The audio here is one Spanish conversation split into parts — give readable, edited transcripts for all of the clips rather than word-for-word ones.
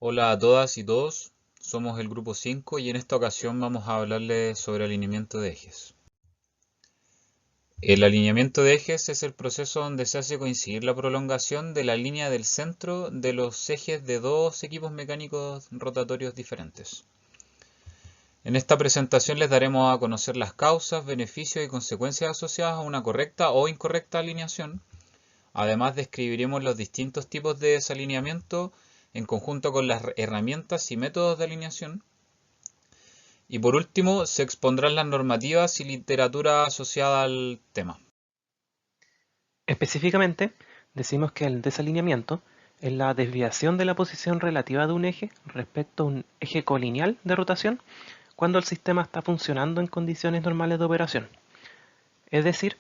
Hola a todas y todos, somos el grupo 5 y en esta ocasión vamos a hablarles sobre alineamiento de ejes. El alineamiento de ejes es el proceso donde se hace coincidir la prolongación de la línea del centro de los ejes de dos equipos mecánicos rotatorios diferentes. En esta presentación les daremos a conocer las causas, beneficios y consecuencias asociadas a una correcta o incorrecta alineación. Además describiremos los distintos tipos de desalineamiento en conjunto con las herramientas y métodos de alineación. Y por último, se expondrán las normativas y literatura asociada al tema. Específicamente, decimos que el desalineamiento es la desviación de la posición relativa de un eje respecto a un eje colineal de rotación cuando el sistema está funcionando en condiciones normales de operación. Es decir,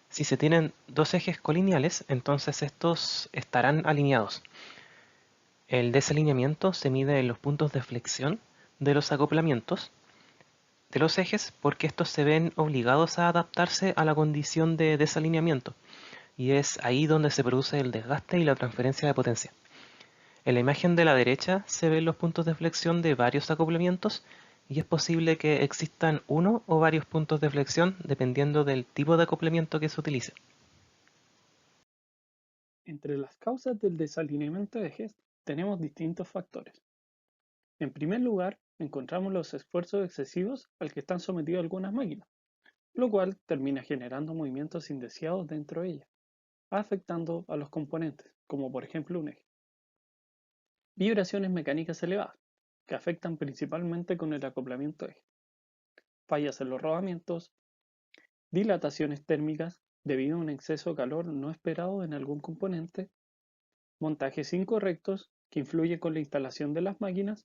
si se tienen dos ejes colineales, entonces estos estarán alineados. El desalineamiento se mide en los puntos de flexión de los acoplamientos de los ejes porque estos se ven obligados a adaptarse a la condición de desalineamiento, y es ahí donde se produce el desgaste y la transferencia de potencia. En la imagen de la derecha se ven los puntos de flexión de varios acoplamientos y es posible que existan uno o varios puntos de flexión dependiendo del tipo de acoplamiento que se utilice. Entre las causas del desalineamiento de ejes tenemos distintos factores. En primer lugar, encontramos los esfuerzos excesivos al que están sometidos algunas máquinas, lo cual termina generando movimientos indeseados dentro de ellas, afectando a los componentes, como por ejemplo un eje. Vibraciones mecánicas elevadas, que afectan principalmente con el acoplamiento eje. Fallas en los rodamientos, dilataciones térmicas debido a un exceso de calor no esperado en algún componente, montajes incorrectos que influyen con la instalación de las máquinas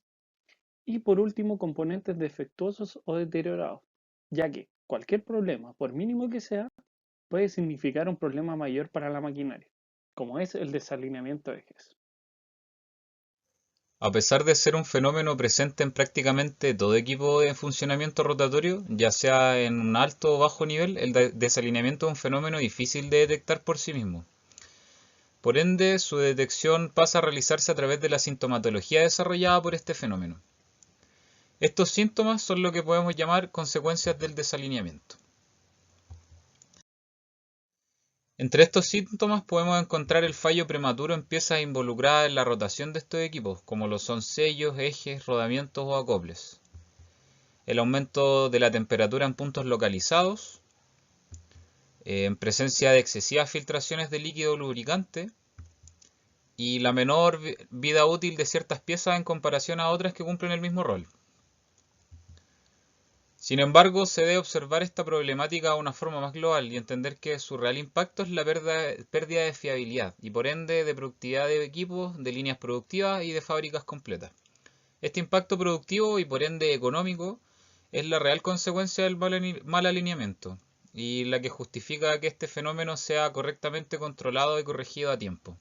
y por último componentes defectuosos o deteriorados, ya que cualquier problema, por mínimo que sea, puede significar un problema mayor para la maquinaria, como es el desalineamiento de ejes. A pesar de ser un fenómeno presente en prácticamente todo equipo de funcionamiento rotatorio, ya sea en un alto o bajo nivel, el desalineamiento es un fenómeno difícil de detectar por sí mismo. Por ende, su detección pasa a realizarse a través de la sintomatología desarrollada por este fenómeno. Estos síntomas son lo que podemos llamar consecuencias del desalineamiento. Entre estos síntomas podemos encontrar el fallo prematuro en piezas involucradas en la rotación de estos equipos, como lo son sellos, ejes, rodamientos o acoples. El aumento de la temperatura en puntos localizados, en presencia de excesivas filtraciones de líquido lubricante y la menor vida útil de ciertas piezas en comparación a otras que cumplen el mismo rol. Sin embargo, se debe observar esta problemática de una forma más global y entender que su real impacto es la pérdida de fiabilidad y por ende de productividad de equipos, de líneas productivas y de fábricas completas. Este impacto productivo y por ende económico es la real consecuencia del mal alineamiento y la que justifica que este fenómeno sea correctamente controlado y corregido a tiempo.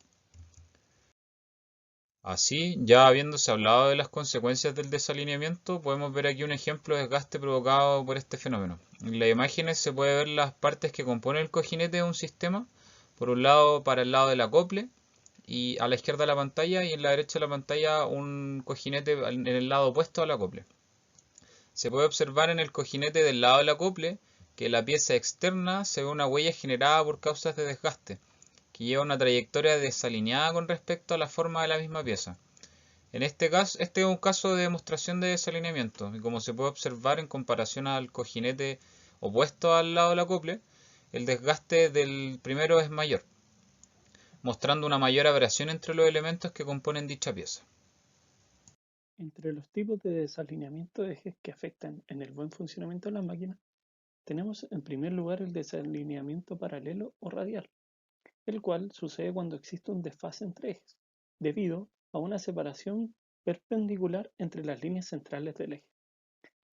Así, ya habiéndose hablado de las consecuencias del desalineamiento, podemos ver aquí un ejemplo de desgaste provocado por este fenómeno. En las imágenes se puede ver las partes que componen el cojinete de un sistema, por un lado para el lado del acople, y a la izquierda de la pantalla y en la derecha de la pantalla un cojinete en el lado opuesto al acople. Se puede observar en el cojinete del lado del acople que la pieza externa se ve una huella generada por causas de desgaste, que lleva una trayectoria desalineada con respecto a la forma de la misma pieza. En este caso, este es un caso de demostración de desalineamiento, y como se puede observar en comparación al cojinete opuesto al lado del acople, el desgaste del primero es mayor, mostrando una mayor abrasión entre los elementos que componen dicha pieza. Entre los tipos de desalineamiento de ejes que afectan en el buen funcionamiento de la máquina, tenemos en primer lugar el desalineamiento paralelo o radial, el cual sucede cuando existe un desfase entre ejes, debido a una separación perpendicular entre las líneas centrales del eje.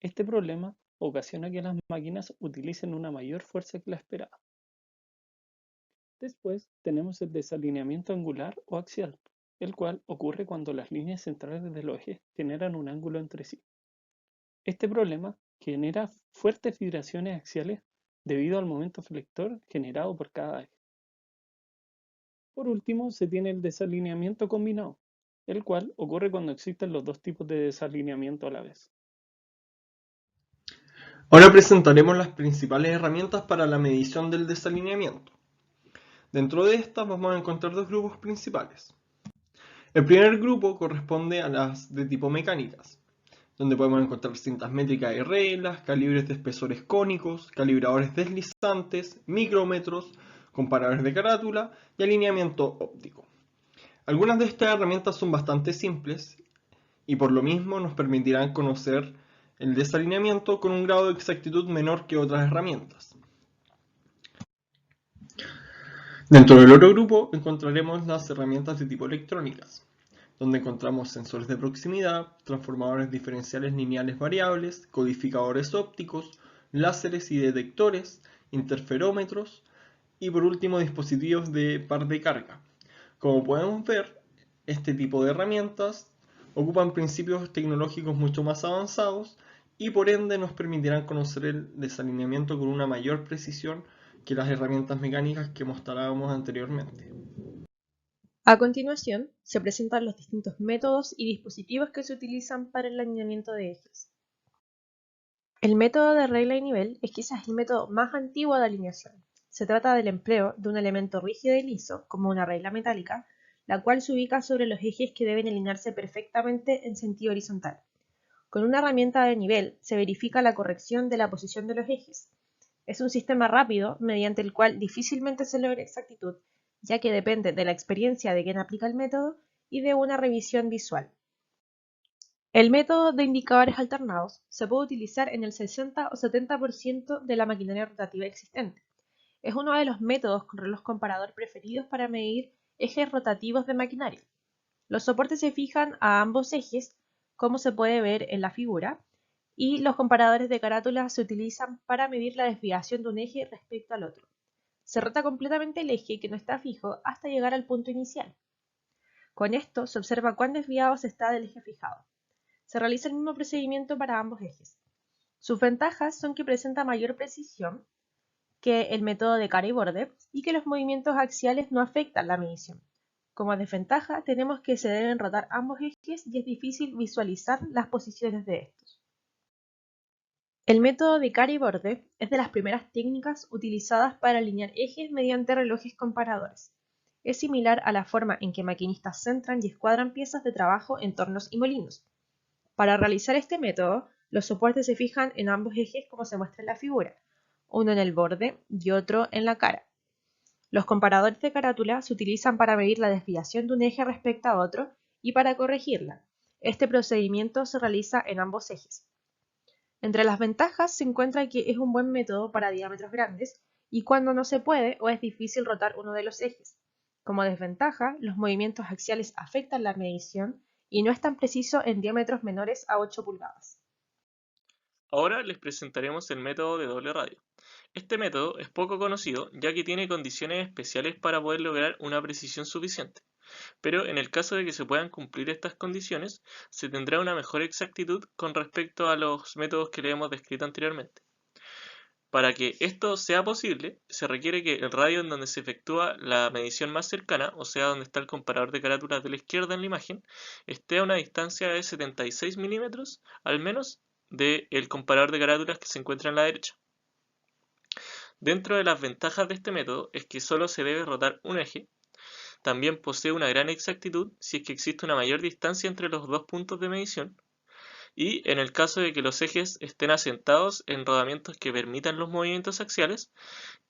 Este problema ocasiona que las máquinas utilicen una mayor fuerza que la esperada. Después tenemos el desalineamiento angular o axial, el cual ocurre cuando las líneas centrales del eje generan un ángulo entre sí. Este problema genera fuertes vibraciones axiales debido al momento flector generado por cada eje. Por último, se tiene el desalineamiento combinado, el cual ocurre cuando existen los dos tipos de desalineamiento a la vez. Ahora presentaremos las principales herramientas para la medición del desalineamiento. Dentro de estas vamos a encontrar dos grupos principales. El primer grupo corresponde a las de tipo mecánicas, donde podemos encontrar cintas métricas y reglas, calibres de espesores cónicos, calibradores deslizantes, micrómetros, comparadores de carátula y alineamiento óptico. Algunas de estas herramientas son bastante simples y por lo mismo nos permitirán conocer el desalineamiento con un grado de exactitud menor que otras herramientas. Dentro del otro grupo encontraremos las herramientas de tipo electrónicas, donde encontramos sensores de proximidad, transformadores diferenciales lineales variables, codificadores ópticos, láseres y detectores, interferómetros y por último dispositivos de par de carga. Como podemos ver, este tipo de herramientas ocupan principios tecnológicos mucho más avanzados y por ende nos permitirán conocer el desalineamiento con una mayor precisión que las herramientas mecánicas que mostrábamos anteriormente. A continuación, se presentan los distintos métodos y dispositivos que se utilizan para el alineamiento de ejes. El método de regla y nivel es quizás el método más antiguo de alineación. Se trata del empleo de un elemento rígido y liso, como una regla metálica, la cual se ubica sobre los ejes que deben alinearse perfectamente en sentido horizontal. Con una herramienta de nivel se verifica la corrección de la posición de los ejes. Es un sistema rápido mediante el cual difícilmente se logra exactitud, ya que depende de la experiencia de quien aplica el método y de una revisión visual. El método de indicadores alternados se puede utilizar en el 60 o 70% de la maquinaria rotativa existente. Es uno de los métodos con reloj comparador preferidos para medir ejes rotativos de maquinaria. Los soportes se fijan a ambos ejes, como se puede ver en la figura, y los comparadores de carátula se utilizan para medir la desviación de un eje respecto al otro. Se rota completamente el eje que no está fijo hasta llegar al punto inicial. Con esto se observa cuán desviado se está del eje fijado. Se realiza el mismo procedimiento para ambos ejes. Sus ventajas son que presenta mayor precisión que el método de cara y borde y que los movimientos axiales no afectan la medición. Como desventaja tenemos que se deben rotar ambos ejes y es difícil visualizar las posiciones de estos. El método de cara y borde es de las primeras técnicas utilizadas para alinear ejes mediante relojes comparadores. Es similar a la forma en que maquinistas centran y escuadran piezas de trabajo en tornos y molinos. Para realizar este método, los soportes se fijan en ambos ejes como se muestra en la figura, uno en el borde y otro en la cara. Los comparadores de carátula se utilizan para medir la desviación de un eje respecto a otro y para corregirla. Este procedimiento se realiza en ambos ejes. Entre las ventajas se encuentra que es un buen método para diámetros grandes y cuando no se puede o es difícil rotar uno de los ejes. Como desventaja, los movimientos axiales afectan la medición y no es tan preciso en diámetros menores a 8 pulgadas. Ahora les presentaremos el método de doble radio. Este método es poco conocido ya que tiene condiciones especiales para poder lograr una precisión suficiente, pero en el caso de que se puedan cumplir estas condiciones, se tendrá una mejor exactitud con respecto a los métodos que le hemos descrito anteriormente. Para que esto sea posible, se requiere que el radio en donde se efectúa la medición más cercana, o sea, donde está el comparador de carátulas de la izquierda en la imagen, esté a una distancia de 76 milímetros, al menos, del comparador de carátulas que se encuentra en la derecha. Dentro de las ventajas de este método es que solo se debe rotar un eje. También posee una gran exactitud si es que existe una mayor distancia entre los dos puntos de medición. Y en el caso de que los ejes estén asentados en rodamientos que permitan los movimientos axiales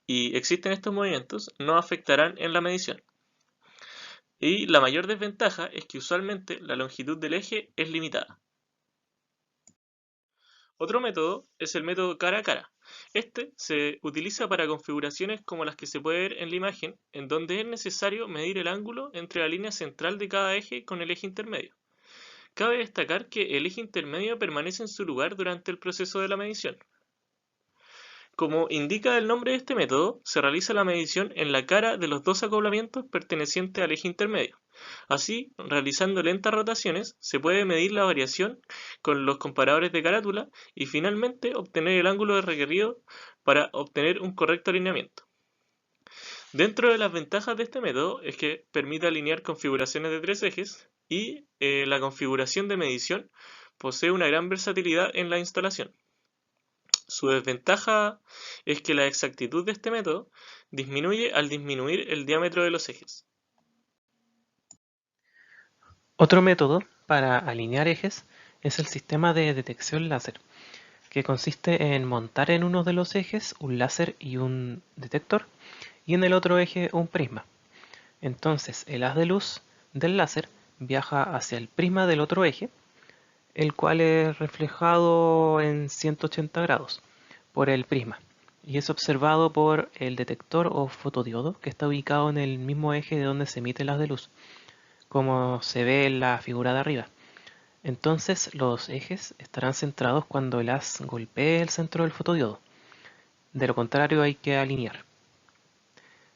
y existen estos movimientos, no afectarán en la medición. Y la mayor desventaja es que usualmente la longitud del eje es limitada. Otro método es el método cara a cara. Este se utiliza para configuraciones como las que se puede ver en la imagen, en donde es necesario medir el ángulo entre la línea central de cada eje con el eje intermedio. Cabe destacar que el eje intermedio permanece en su lugar durante el proceso de la medición. Como indica el nombre de este método, se realiza la medición en la cara de los dos acoplamientos pertenecientes al eje intermedio. Así, realizando lentas rotaciones, se puede medir la variación con los comparadores de carátula y finalmente obtener el ángulo requerido para obtener un correcto alineamiento. Dentro de las ventajas de este método es que permite alinear configuraciones de tres ejes y la configuración de medición posee una gran versatilidad en la instalación. Su desventaja es que la exactitud de este método disminuye al disminuir el diámetro de los ejes. Otro método para alinear ejes es el sistema de detección láser, que consiste en montar en uno de los ejes un láser y un detector, y en el otro eje un prisma. Entonces el haz de luz del láser viaja hacia el prisma del otro eje, el cual es reflejado en 180 grados por el prisma y es observado por el detector o fotodiodo que está ubicado en el mismo eje de donde se emite el haz de luz, como se ve en la figura de arriba. Entonces los ejes estarán centrados cuando el haz golpee el centro del fotodiodo. De lo contrario hay que alinear.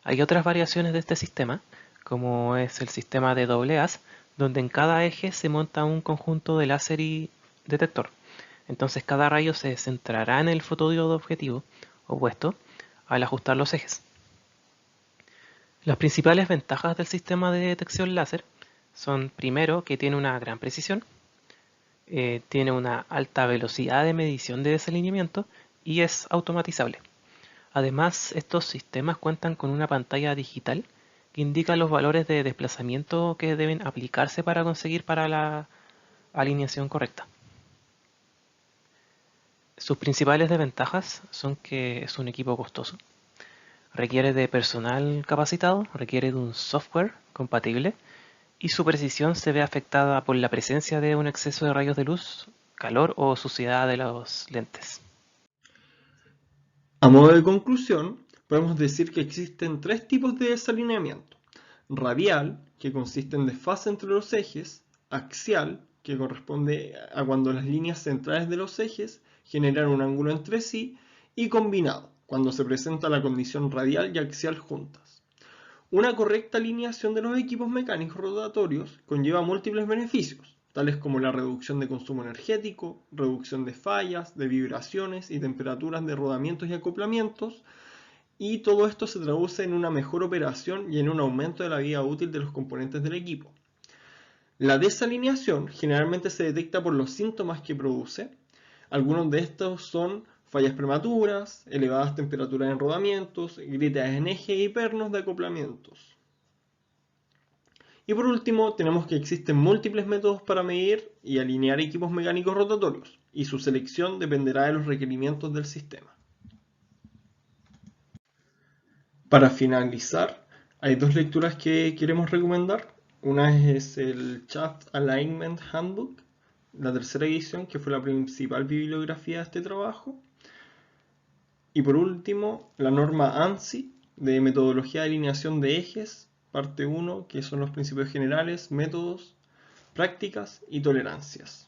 Hay otras variaciones de este sistema, como es el sistema de doble haz, donde en cada eje se monta un conjunto de láser y detector. Entonces cada rayo se centrará en el fotodiodo objetivo opuesto al ajustar los ejes. Las principales ventajas del sistema de detección láser son, primero, que tiene una gran precisión, tiene una alta velocidad de medición de desalineamiento y es automatizable. Además, estos sistemas cuentan con una pantalla digital que indica los valores de desplazamiento que deben aplicarse para conseguir para la alineación correcta. Sus principales desventajas son que es un equipo costoso, requiere de personal capacitado, requiere de un software compatible y su precisión se ve afectada por la presencia de un exceso de rayos de luz, calor o suciedad de los lentes. A modo de conclusión, podemos decir que existen tres tipos de desalineamiento. Radial, que consiste en desfase entre los ejes, axial, que corresponde a cuando las líneas centrales de los ejes generan un ángulo entre sí, y combinado, cuando se presenta la condición radial y axial juntas. Una correcta alineación de los equipos mecánicos rotatorios conlleva múltiples beneficios, tales como la reducción de consumo energético, reducción de fallas, de vibraciones y temperaturas de rodamientos y acoplamientos, y todo esto se traduce en una mejor operación y en un aumento de la vida útil de los componentes del equipo. La desalineación generalmente se detecta por los síntomas que produce. Algunos de estos son fallas prematuras, elevadas temperaturas en rodamientos, grietas en eje y pernos de acoplamientos. Y por último, tenemos que existen múltiples métodos para medir y alinear equipos mecánicos rotatorios, y su selección dependerá de los requerimientos del sistema. Para finalizar, hay dos lecturas que queremos recomendar. Una es el Shaft Alignment Handbook, la tercera edición, que fue la principal bibliografía de este trabajo. Y por último, la norma ANSI de metodología de alineación de ejes, parte 1, que son los principios generales, métodos, prácticas y tolerancias.